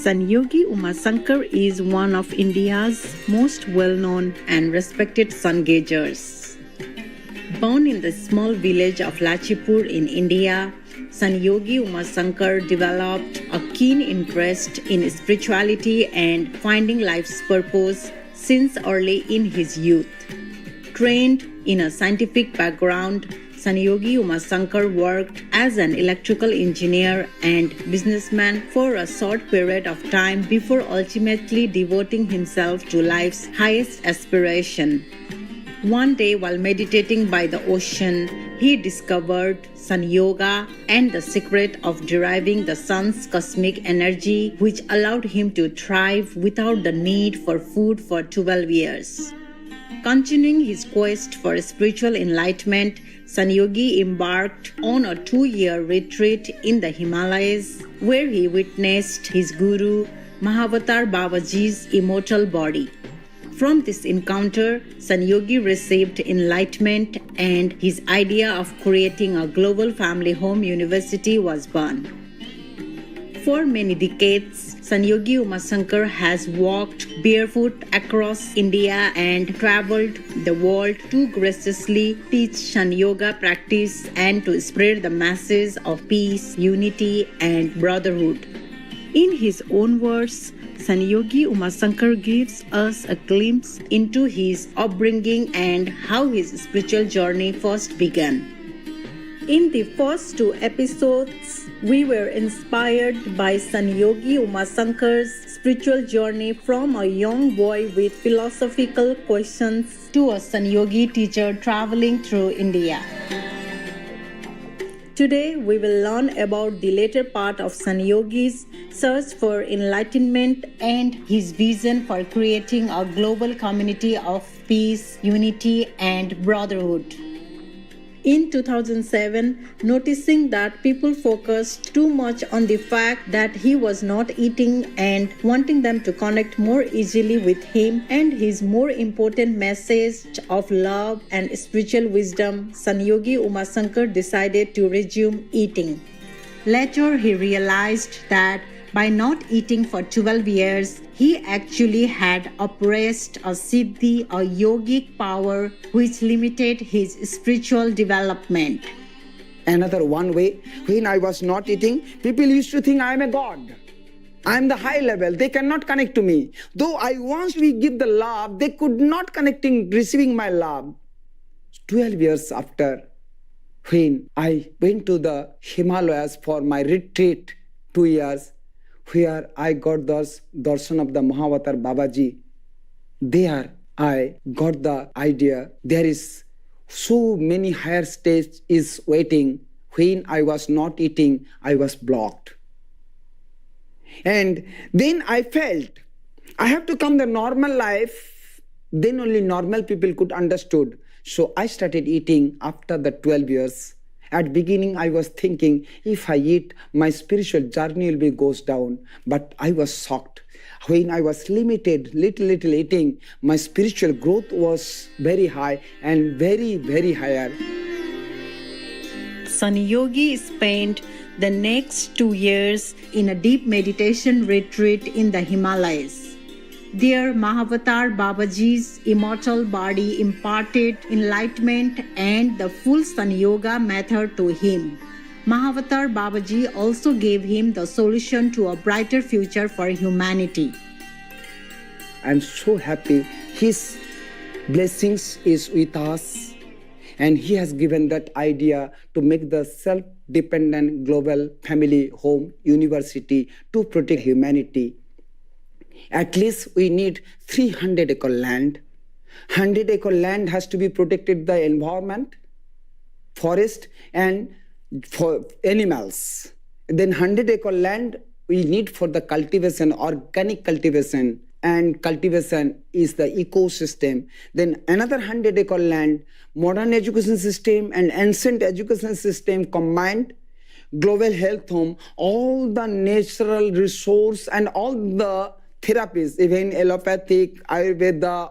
Sanyogi Umasankar is one of India's most well-known and respected sun gazers. Born in the small village of Lachipur in India, Sanyogi Umasankar developed a keen interest in spirituality and finding life's purpose since early in his youth. Trained in a scientific background, Sanyogi Umasankar worked as an electrical engineer and businessman for a short period of time before ultimately devoting himself to life's highest aspiration. One day, while meditating by the ocean, he discovered Sun Yoga and the secret of deriving the sun's cosmic energy, which allowed him to thrive without the need for food for 12 years. Continuing his quest for spiritual enlightenment, Sanyogi embarked on a 2-year retreat in the Himalayas, where he witnessed his guru Mahavatar Babaji's immortal body. From this encounter, Sanyogi received enlightenment and his idea of creating a global family home university was born. For many decades, Sanyogi Umasankar has walked barefoot across India and traveled the world to graciously teach Sun Yoga practice and to spread the message of peace, unity, and brotherhood. In his own words, Sanyogi Umasankar gives us a glimpse into his upbringing and how his spiritual journey first began. In the first 2 episodes, we were inspired by Sanyogi Umasankar's spiritual journey from a young boy with philosophical questions to a Sanyogi teacher traveling through India. Today, we will learn about the later part of Sanyogi's search for enlightenment and his vision for creating a global community of peace, unity, and brotherhood. In 2007, noticing that people focused too much on the fact that he was not eating and wanting them to connect more easily with him and his more important message of love and spiritual wisdom, Sanyogi Umasankar decided to resume eating. Later, he realized that by not eating for 12 years, he actually had oppressed a siddhi, a yogic power which limited his spiritual development. Another one way, when I was not eating, people used to think I am a god. I am the high level, they cannot connect to me. Though I once we give the love, they could not connecting, receiving my love. 12 years after, when I went to the Himalayas for my retreat, 2 years, where I got the darshan of the Mahavatar Babaji, there I got the idea there is so many higher stage is waiting. When I was not eating, I was blocked. And then I felt I have to come the normal life, then only normal people could understood. So I started eating after the 12 years. At beginning, I was thinking, if I eat, my spiritual journey will be goes down. But I was shocked. When I was limited, little eating, my spiritual growth was very high and very higher. Sanyogi spent the next 2 years in a deep meditation retreat in the Himalayas. There, Mahavatar Babaji's immortal body imparted enlightenment and the full Sun Yoga method to him. Mahavatar Babaji also gave him the solution to a brighter future for humanity. I'm so happy. His blessings is with us, and he has given that idea to make the self-dependent global family home university to protect humanity. At least we need 300-acre land. 100-acre land has to be protected the environment, forest, and for animals. Then 100-acre land we need for the cultivation, organic cultivation, and cultivation is the ecosystem. Then another 100-acre land, modern education system and ancient education system combined, global health home, all the natural resource and all the therapies, even allopathic, Ayurveda,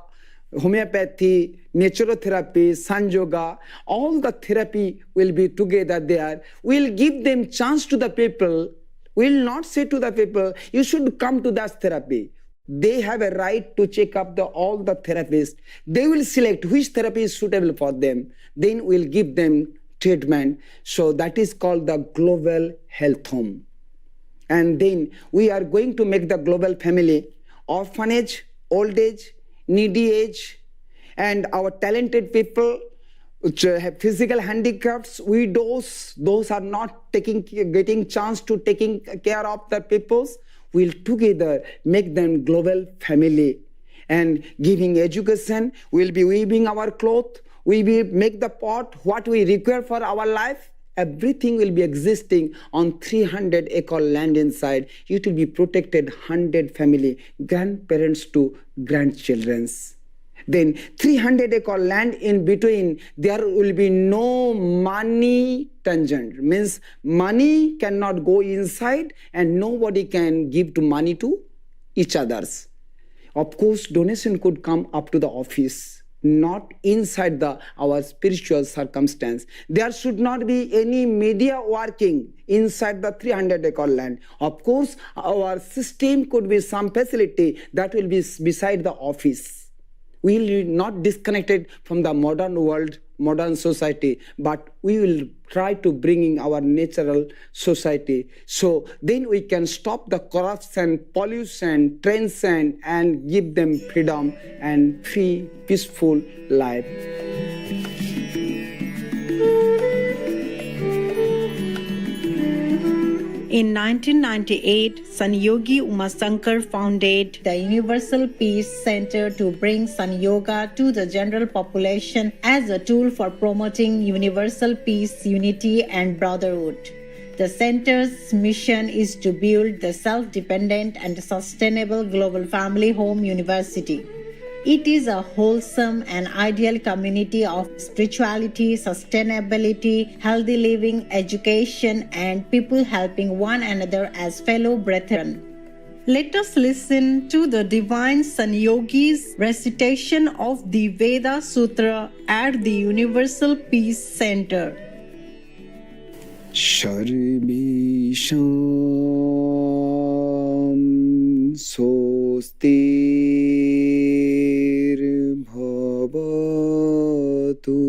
homeopathy, naturotherapy, Sun Yoga, all the therapy will be together there. We'll give them chance to the people We will not say to the people, you should come to that therapy. They have a right to check up all the therapists. They will select which therapy is suitable for them. Then we'll give them treatment. So that is called the global health home. And then we are going to make the global family orphanage, old age, needy age, and our talented people which have physical handicaps, widows, those are not getting chance to taking care of the peoples, will together make them global family. And giving education, we'll be weaving our cloth, we will make the pot, what we require for our life, everything will be existing on 300-acre land inside. It will be protected 100 family, grandparents to grandchildren's. Then 300-acre land in between, there will be no money tangent. Means money cannot go inside and nobody can give to money to each others. Of course, donation could come up to the office, not inside our spiritual circumstance. There should not be any media working inside the 300-acre land. Of course, our system could be some facility that will be beside the office. We will not disconnected from the modern world, modern society, but we will try to bring in our natural society. So then we can stop the corruption, pollution, transcend, and give them freedom and free, peaceful life. In 1998, Sanyogi Umasankar founded the Universal Peace Center to bring San Yoga to the general population as a tool for promoting universal peace, unity, and brotherhood. The center's mission is to build the self-dependent and sustainable global family home university. It is a wholesome and ideal community of spirituality, sustainability, healthy living, education, and people helping one another as fellow brethren. Let us listen to the divine Sanyogi's recitation of the Veda Sutra at the Universal Peace Center. Sarvesham Swastir Bhavatu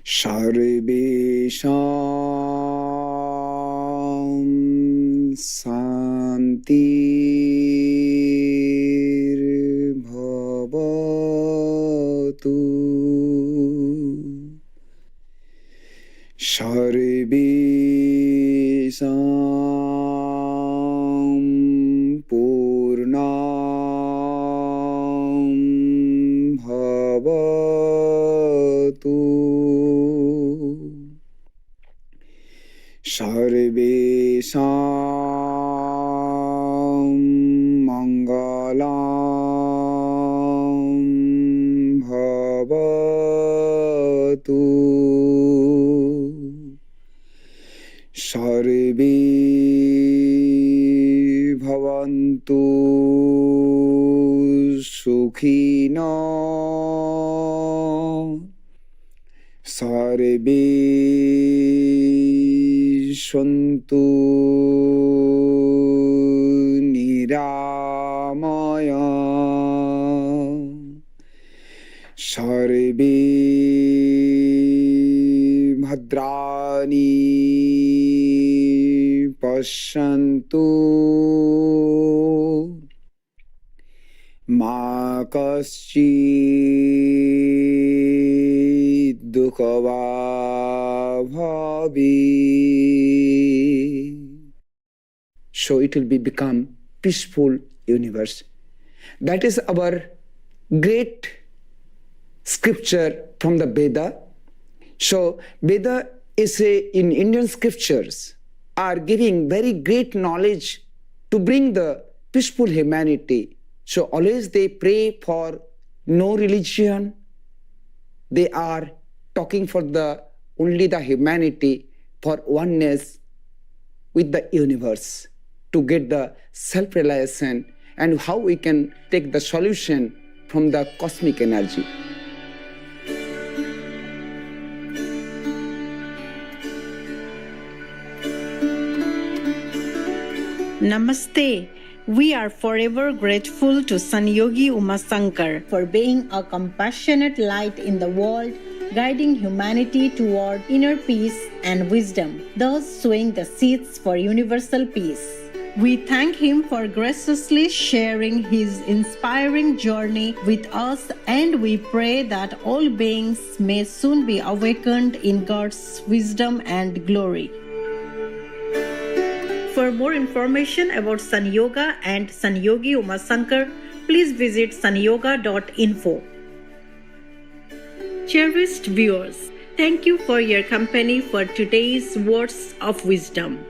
Sarvesham Santir Bhavatu Sarvesham Purnam Bhavatu Sarvesham Mangalam Bhavatu Sarve Bhavantu Sukhina Sarve Santu Niramaya Sarve Bhadrani Pashantu Ma Kaschid Dukhava Bhavi. So it will become peaceful universe. That is our great scripture from the Veda. So Veda is in Indian scriptures are giving very great knowledge to bring the peaceful humanity. So always they pray for no religion. They are talking for only the humanity, for oneness with the universe, to get the self-realization and how we can take the solution from the cosmic energy. Namaste. We are forever grateful to Sanyogi Umasankar for being a compassionate light in the world, guiding humanity toward inner peace and wisdom, thus sowing the seeds for universal peace. We thank him for graciously sharing his inspiring journey with us, and we pray that all beings may soon be awakened in God's wisdom and glory. For more information about Sun Yoga and Sanyogi Umasankar, please visit sunyoga.info. Cherished viewers, thank you for your company for today's words of wisdom.